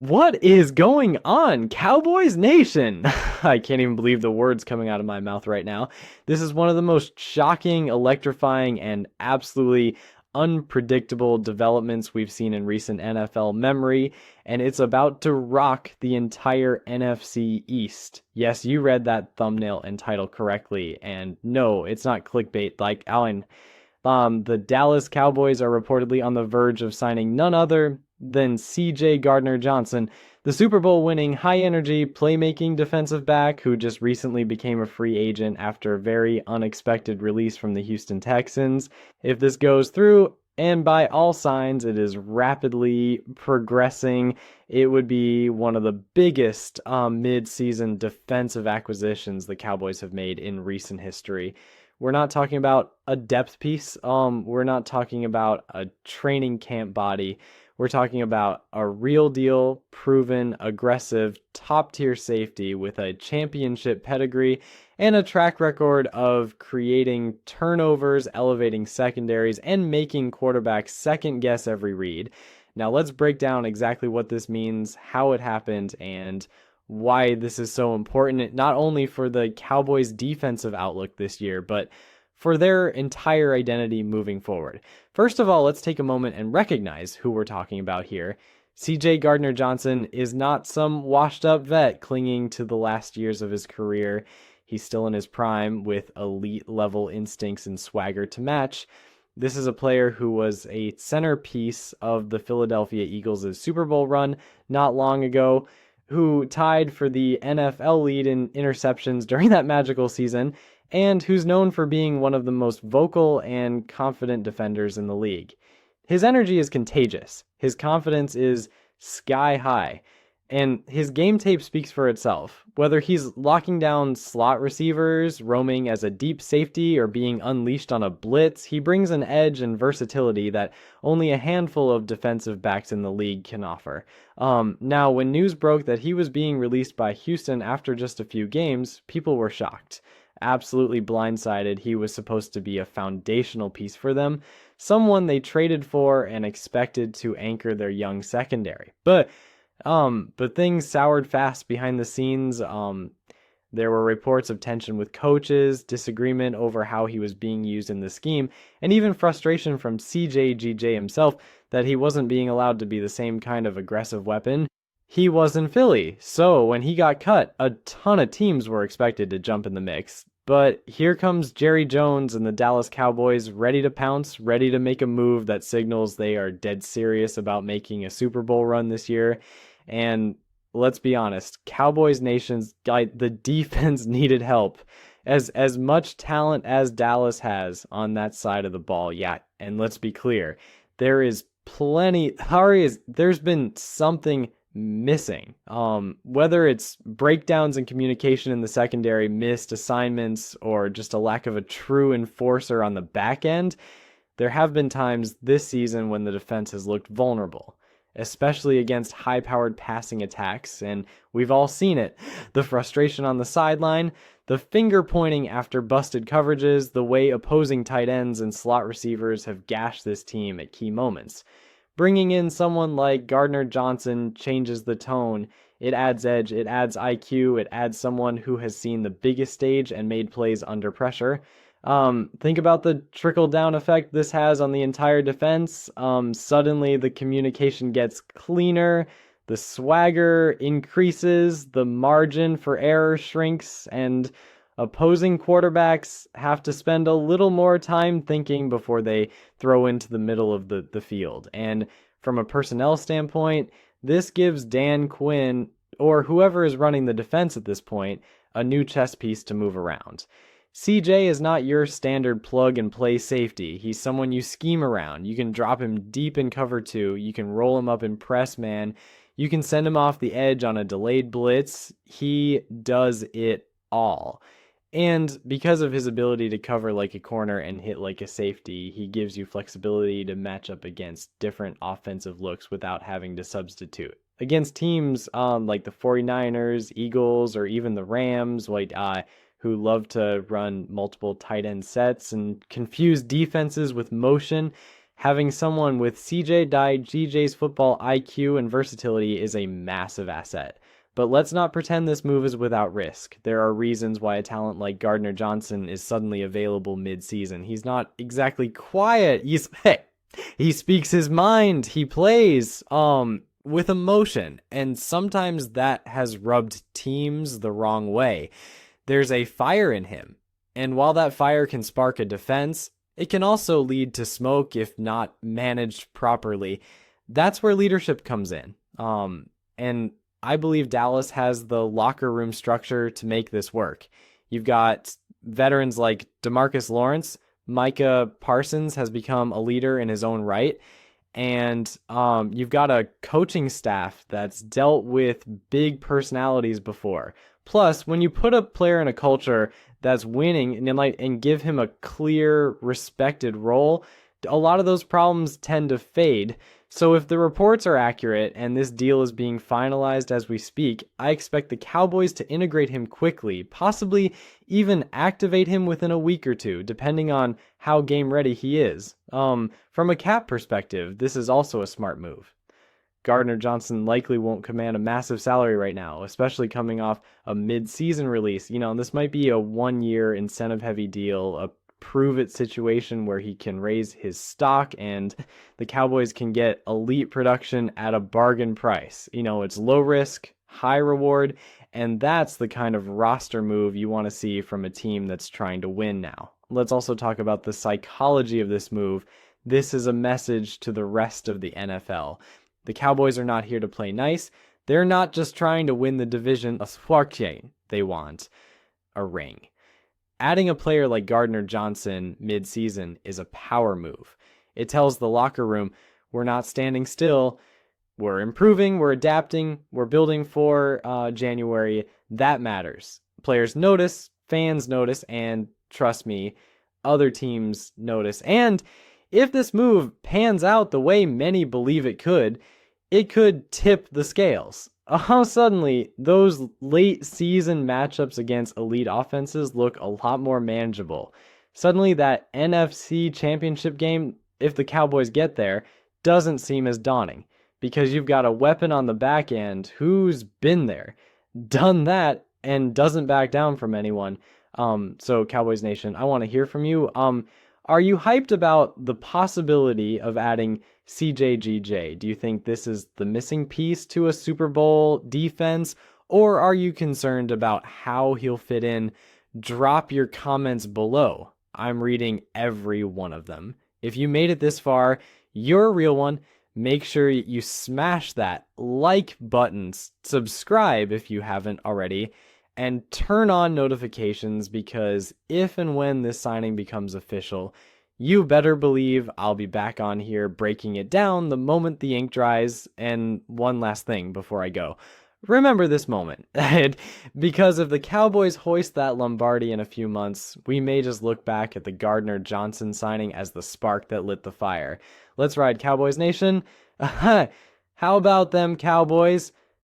What is going on, Cowboys Nation? I can't even believe the words coming out of my mouth right now. This is one of the most shocking, electrifying, and absolutely unpredictable developments we've seen in recent NFL memory, and it's about to rock the entire NFC East. Yes, you read that thumbnail and title correctly, and no, it's not clickbait like Alan. The Dallas Cowboys are reportedly on the verge of signing none other than C.J. Gardner-Johnson, the Super Bowl winning high energy playmaking defensive back who just recently became a free agent after a very unexpected release from the Houston Texans. If this goes through, and by all signs it is rapidly progressing, it would be one of the biggest mid-season defensive acquisitions the Cowboys have made in recent history. We're not talking about a depth piece. We're not talking about a training camp body. We're talking about a real deal, proven, aggressive, top tier safety with a championship pedigree and a track record of creating turnovers, elevating secondaries, and making quarterbacks second guess every read. Now let's break down exactly what this means, how it happened, and why this is so important, not only for the Cowboys' defensive outlook this year, but for their entire identity moving forward. First of all, let's take a moment and recognize who we're talking about here. C.J. Gardner-Johnson is not some washed-up vet clinging to the last years of his career. He's still in his prime with elite-level instincts and swagger to match. This is a player who was a centerpiece of the Philadelphia Eagles' Super Bowl run not long ago, who tied for the NFL lead in interceptions during that magical season, and who's known for being one of the most vocal and confident defenders in the league. His energy is contagious. His confidence is sky high. And his game tape speaks for itself. Whether he's locking down slot receivers, roaming as a deep safety, or being unleashed on a blitz, he brings an edge and versatility that only a handful of defensive backs in the league can offer. Now, when news broke that he was being released by Houston after just a few games, people were shocked. Absolutely blindsided. He was supposed to be a foundational piece for them, someone they traded for and expected to anchor their young secondary. But things soured fast behind the scenes. There were reports of tension with coaches, disagreement over how he was being used in the scheme, and even frustration from CJ himself that he wasn't being allowed to be the same kind of aggressive weapon he was in Philly. So when he got cut, a ton of teams were expected to jump in the mix. But here comes Jerry Jones and the Dallas Cowboys ready to pounce, ready to make a move that signals they are dead serious about making a Super Bowl run this year. And let's be honest, Cowboys Nation's the defense needed help. As much talent as Dallas has on that side of the ball, yeah, and let's be clear, there is plenty. There's been something missing. Whether it's breakdowns in communication in the secondary, missed assignments, or just a lack of a true enforcer on the back end, there have been times this season when the defense has looked vulnerable, especially against high-powered passing attacks, and we've all seen it. The frustration on the sideline, the finger-pointing after busted coverages, the way opposing tight ends and slot receivers have gashed this team at key moments. Bringing in someone like Gardner-Johnson changes the tone. It adds edge, it adds IQ, it adds someone who has seen the biggest stage and made plays under pressure. Think about the trickle-down effect this has on the entire defense. Suddenly the communication gets cleaner, the swagger increases, the margin for error shrinks, and opposing quarterbacks have to spend a little more time thinking before they throw into the middle of the field. And from a personnel standpoint, this gives Dan Quinn, or whoever is running the defense at this point, a new chess piece to move around. CJ is not your standard plug-and-play safety. He's someone you scheme around. You can drop him deep in cover two. You can roll him up in press man. You can send him off the edge on a delayed blitz. He does it all. And because of his ability to cover like a corner and hit like a safety, he gives you flexibility to match up against different offensive looks without having to substitute. Against teams like the 49ers, Eagles, or even the Rams, who love to run multiple tight end sets and confuse defenses with motion, Having someone with C.J.'s football IQ and versatility is a massive asset. But let's not pretend this move is without risk. There are reasons why a talent like Gardner-Johnson is suddenly available mid-season. He's not exactly quiet. He speaks his mind. He plays with emotion, and sometimes that has rubbed teams the wrong way. There's a fire in him, and while that fire can spark a defense, it can also lead to smoke if not managed properly. That's where leadership comes in. And I believe Dallas has the locker room structure to make this work. You've got veterans like DeMarcus Lawrence. Micah Parsons has become a leader in his own right. And you've got a coaching staff that's dealt with big personalities before. Plus, when you put a player in a culture that's winning and give him a clear, respected role, a lot of those problems tend to fade. So if the reports are accurate and this deal is being finalized as we speak, I expect the Cowboys to integrate him quickly, possibly even activate him within a week or two, depending on how game ready he is. From a cap perspective, this is also a smart move. Gardner-Johnson likely won't command a massive salary right now, especially coming off a mid-season release. This might be a one-year incentive-heavy deal, a prove-it situation where he can raise his stock and the Cowboys can get elite production at a bargain price. It's low risk, high reward, and that's the kind of roster move you want to see from a team that's trying to win now. Let's also talk about the psychology of this move. This is a message to the rest of the NFL. The Cowboys are not here to play nice. They're not just trying to win the division. They want a ring. Adding a player like Gardner-Johnson mid-season is a power move. It tells the locker room, we're not standing still, we're improving, we're adapting, we're building for January. That matters. Players notice, fans notice, and trust me, other teams notice. And if this move pans out the way many believe it could tip the scales. Suddenly, those late season matchups against elite offenses look a lot more manageable. Suddenly, that NFC championship game, if the Cowboys get there, doesn't seem as daunting because you've got a weapon on the back end who's been there, done that, and doesn't back down from anyone. So Cowboys Nation, I want to hear from you. Are you hyped about the possibility of adding C.J. Do you think this is the missing piece to a Super Bowl defense, or are you concerned about how he'll fit in? Drop your comments below. I'm reading every one of them. If you made it this far, you're a real one. Make sure you smash that like button, subscribe if you haven't already, and turn on notifications because if and when this signing becomes official, you better believe I'll be back on here breaking it down the moment the ink dries. And one last thing before I go. Remember this moment, because if the Cowboys hoist that Lombardi in a few months, we may just look back at the Gardner-Johnson signing as the spark that lit the fire. Let's ride, Cowboys Nation. How about them Cowboys?